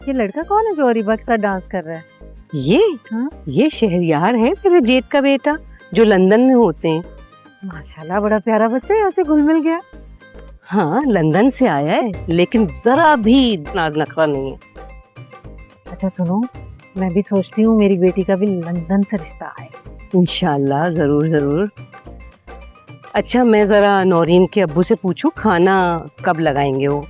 ये लड़का कौन है जो अरीबा के साथ डांस कर रहा है? ये हाँ? ये शहरयार है तेरे जेठ का बेटा जो लंदन में होते हैं। माशाल्लाह बड़ा प्यारा बच्चा यहाँ से घुल मिल गया। हाँ, लंदन से आया है लेकिन जरा भी नाज नखरा नहीं है। अच्छा सुनो, मैं भी सोचती हूँ मेरी बेटी का भी लंदन से रिश्ता आए। इंशाल्लाह, जरूर जरूर। अच्छा, मैं जरा नौरीन के अब्बू से पूछूं खाना कब लगाएंगे वो।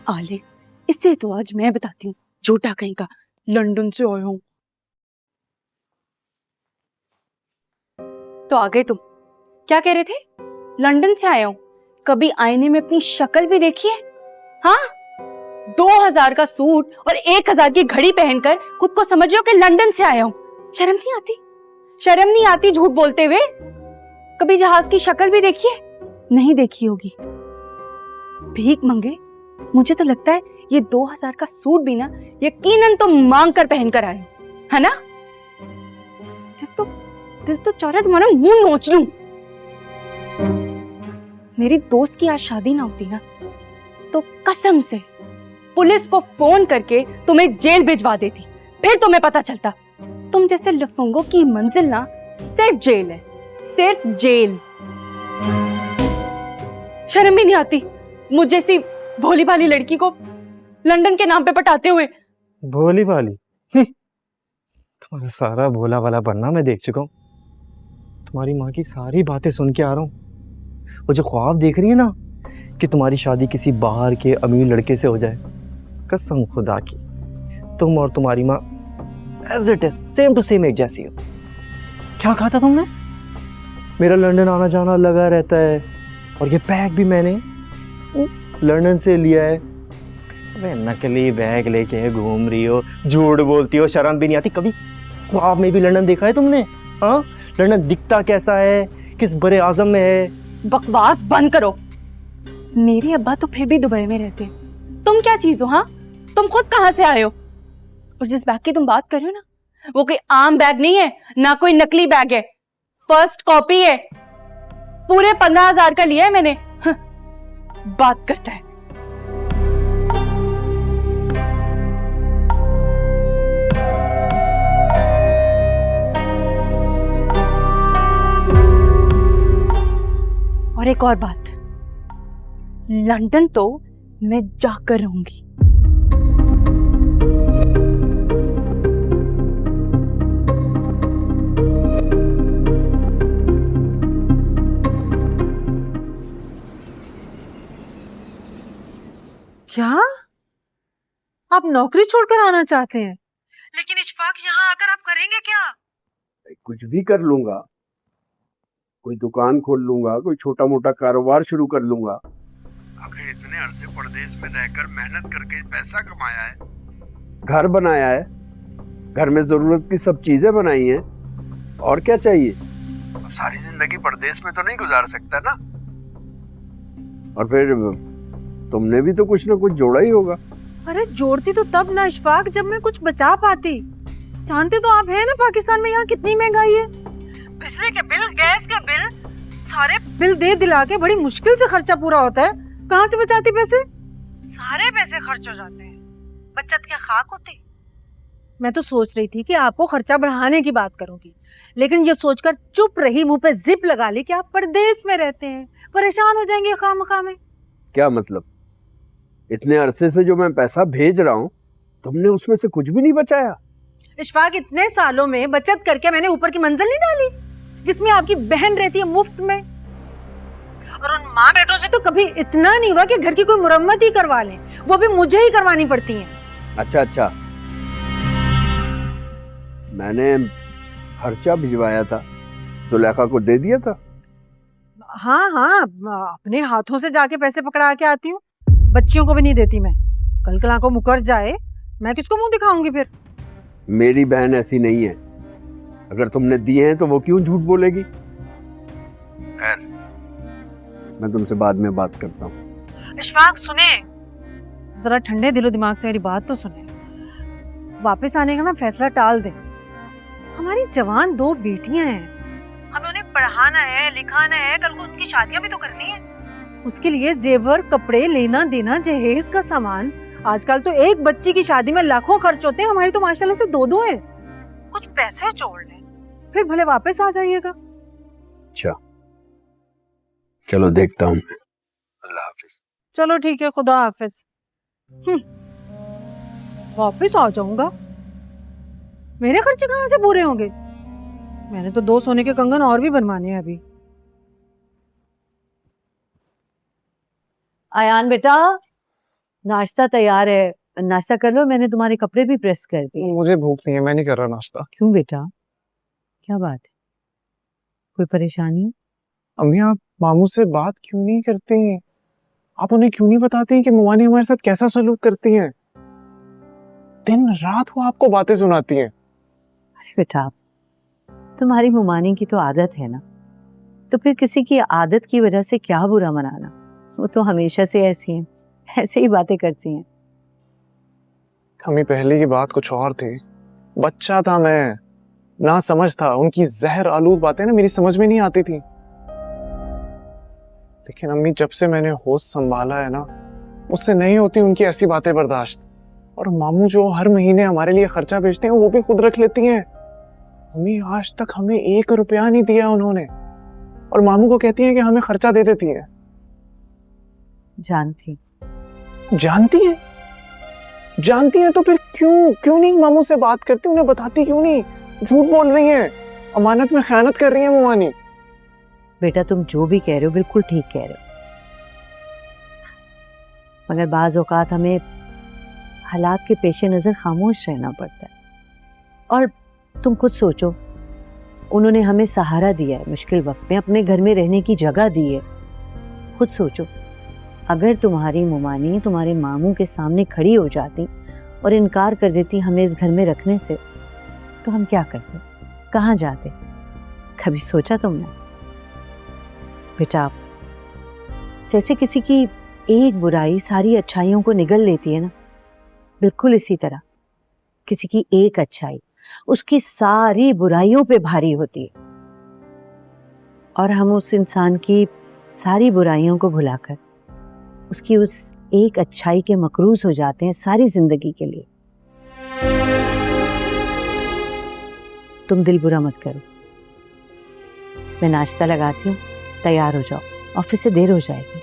आले, इससे तो आज मैं बताती हूँ, झूठा कहीं का, लंदन से आया हूँ। तो आ गए तुम। क्या कह रहे थे? लंदन से आया हूँ। कभी आईने में अपनी शक्ल भी देखी है? हाँ, 2000 का सूट और 1000 की घड़ी पहनकर खुद को समझ रहे हो कि लंदन से आया हूँ। शर्म नहीं आती? शर्म नहीं आती झूठ बोलते हुए? कभी जहाज की शक्ल भी देखी है? नहीं देखी होगी। भीख मंगे, मुझे तो लगता है ये 2000 का सूट भी ना यकीनन तो मांग कर पहन कर आए, है ना? दिल तो चाह रहा है तुम्हारा मुंह नोच लूं। मेरी दोस्त की आज शादी ना होती ना तो कसम से पुलिस को फोन करके तुम्हें जेल भिजवा देती। फिर तुम्हें पता चलता तुम जैसे लफंगों की मंजिल ना सिर्फ जेल है, सिर्फ जेल। शर्म ही नहीं आती मुझ जैसी भोली भाली लड़की को लंदन के नाम पे पटाते हुए। भोली भाली? तुम्हारा सारा भोला वाला बनना मैं देख चुका हूँ। तुम्हारी माँ की सारी बातें सुन के आ रहा हूँ। वो जो ख्वाब देख रही है ना कि तुम्हारी शादी किसी बाहर के अमीर लड़के से हो जाए, कसम खुदा की तुम और तुम्हारी माँ as it is same to same एक जैसी हो। क्या कहा था तुमने? मेरा लंदन आना जाना लगा रहता है और ये बैग भी मैंने लंदन से लिया है। अबे नकली बैग लेके घूम रही हो, झूठ बोलती हो, शर्म भी नहीं आती? कभी ख्वाब में भी लंदन देखा है तुमने? हाँ, लंदन दिखता कैसा है, किस बड़े आजम में है? बकवास बंद करो। मेरे अब्बा तो फिर भी दुबई में रहते हैं। तुम क्या चीज हो? हाँ, तुम खुद कहाँ से आए हो? और जिस बैग की तुम बात कर रहे हो ना, वो कोई आम बैग नहीं है, ना कोई नकली बैग है, फर्स्ट कॉपी है। पूरे 15,000 का लिया है मैंने। बात करता है। और एक और बात, लंदन तो मैं जाकर रहूंगी। क्या आप नौकरी छोड़कर आना चाहते हैं? लेकिन इशफाक, यहाँ आकर आप करेंगे क्या? कुछ भी कर लूंगा, कोई दुकान खोल लूंगा, कोई छोटा मोटा कारोबार शुरू कर लूंगा। आखिर इतने अरसे परदेश में रहकर मेहनत करके पैसा कमाया है, घर बनाया है, घर में जरूरत की सब चीजें बनाई हैं, और क्या चाहिए? अब सारी जिंदगी परदेश में तो नहीं गुजार सकता ना। और फिर तुमने भी तो कुछ ना कुछ जोड़ा ही होगा। अरे जोड़ती तो तब ना इशफाक जब मैं कुछ बचा पाती। जानते तो आप हैं ना पाकिस्तान में यहाँ कितनी महंगाई है। बिजली के बिल, गैस के बिल, सारे बिल दे दिला के बड़ी मुश्किल से खर्चा पूरा होता है। कहाँ से बचाती पैसे? सारे पैसे खर्च हो जाते हैं, बचत क्या खाक होती। मैं तो सोच रही थी कि आपको खर्चा बढ़ाने की बात करूंगी, लेकिन ये सोचकर चुप रही, मुंह पे जिप लगा ली कि आप परदेश में रहते हैं, परेशान हो जाएंगे खामखा में। क्या मतलब? इतने अरसे से जो मैं पैसा भेज रहा हूँ, तुमने उसमें से कुछ भी नहीं बचाया? इशफाक, इतने सालों में बचत करके मैंने ऊपर की मंजिल नहीं डाली जिसमें आपकी बहन रहती है मुफ्त में। और उन माँ बेटों से तो कभी इतना नहीं हुआ कि घर की कोई मुरम्मत ही करवा लें, वो भी मुझे ही करवानी पड़ती है। अच्छा, मैंने खर्चा भिजवाया था, सुलेखा को दे दिया था? हाँ हाँ, अपने हाथों से जाके पैसे पकड़ा के आती हूँ। बच्चियों को भी नहीं देती मैं। कल कल को मुकर जाए, मैं किसको मुंह दिखाऊंगी फिर? मेरी बहन ऐसी नहीं है। अगर तुमने दिए हैं तो वो क्यों झूठ बोलेगी? खैर, मैं तुमसे बाद में बात करता हूँ। इशफाक सुने, जरा ठंडे दिलो दिमाग से मेरी बात तो सुने। वापस आने का ना फैसला टाल दे। हमारी जवान 2 बेटियां हैं, हमें उन्हें पढ़ाना है, लिखाना है, कल को उनकी शादियां भी तो करनी है। उसके लिए जेवर, कपड़े, लेना देना, जहेज का सामान। आजकल तो एक बच्ची की शादी में लाखों खर्च होते हैं, हमारी तो माशाल्लाह से 2-2 है। कुछ पैसे जोड़ ले, फिर भले वापस आ जाइएगा। अच्छा, चलो देखता हूँ मैं। अल्लाह हाफिज। चलो ठीक है, खुदा हाफिज। वापस आ जाऊंगा? मेरे खर्चे कहाँ से पूरे होंगे? मैंने तो 2 सोने के कंगन और भी बनवाने हैं अभी। आयान बेटा, नाश्ता तैयार है, नाश्ता कर लो। मैंने तुम्हारे कपड़े भी प्रेस कर दिए। मुझे भूख नहीं है, मैं नहीं कर रहा नाश्ता। क्यों बेटा, क्या बात है? कोई परेशानी? अम्मी, आप मामू से बात क्यों नहीं करती? आप उन्हें क्यों नहीं बताती कि मुमानी हमारे साथ कैसा सलूक करती हैं? दिन रात वो आपको बातें सुनाती हैं। अरे बेटा, तुम्हारी मुमानी की तो आदत है ना, तो फिर किसी की आदत की वजह से क्या बुरा मनाना। वो तो हमेशा से ऐसी हैं, ऐसे ही बातें करती हैं। अम्मी, पहले की बात कुछ और थी। बच्चा था मैं, ना समझ था। उनकी जहर आलूद बातें ना मेरी समझ में नहीं आती थी। लेकिन अम्मी, जब से मैंने होश संभाला है ना, मुझसे नहीं होती उनकी ऐसी बातें बर्दाश्त। और मामू जो हर महीने हमारे लिए खर्चा भेजते हैं, वो भी खुद रख लेती हैं। अम्मी, आज तक हमें 1 रुपया नहीं दिया उन्होंने, और मामू को कहती हैं कि हमें खर्चा दे देती हैं। जानती हैं तो फिर क्यों नहीं मामू से बात करती? उन्हें बताती क्यों नहीं? झूठ बोल रही हैं, अमानत में खयानत कर रही हैं मुमानी। बेटा, तुम जो भी कह रहे हो बिल्कुल ठीक कह रहे हो, मगर बाज औकात हमें हालात के पेश नज़र खामोश रहना पड़ता है। और तुम खुद सोचो, उन्होंने हमें सहारा दिया है मुश्किल वक्त में, अपने घर में रहने की जगह दी है। खुद सोचो, अगर तुम्हारी मुमानी तुम्हारे मामू के सामने खड़ी हो जाती और इनकार कर देती हमें इस घर में रखने से, तो हम क्या करते, कहाँ जाते? कभी सोचा तुमने? बेटा, जैसे किसी की एक बुराई सारी अच्छाइयों को निगल लेती है ना, बिल्कुल इसी तरह किसी की एक अच्छाई उसकी सारी बुराइयों पे भारी होती है। और हम उस इंसान की सारी बुराइयों को भुलाकर उसकी उस एक अच्छाई के मकरूज हो जाते हैं सारी जिंदगी के लिए। तुम दिल बुरा मत करो, मैं नाश्ता लगाती हूँ, तैयार हो जाओ, ऑफिस से देर हो जाएगी।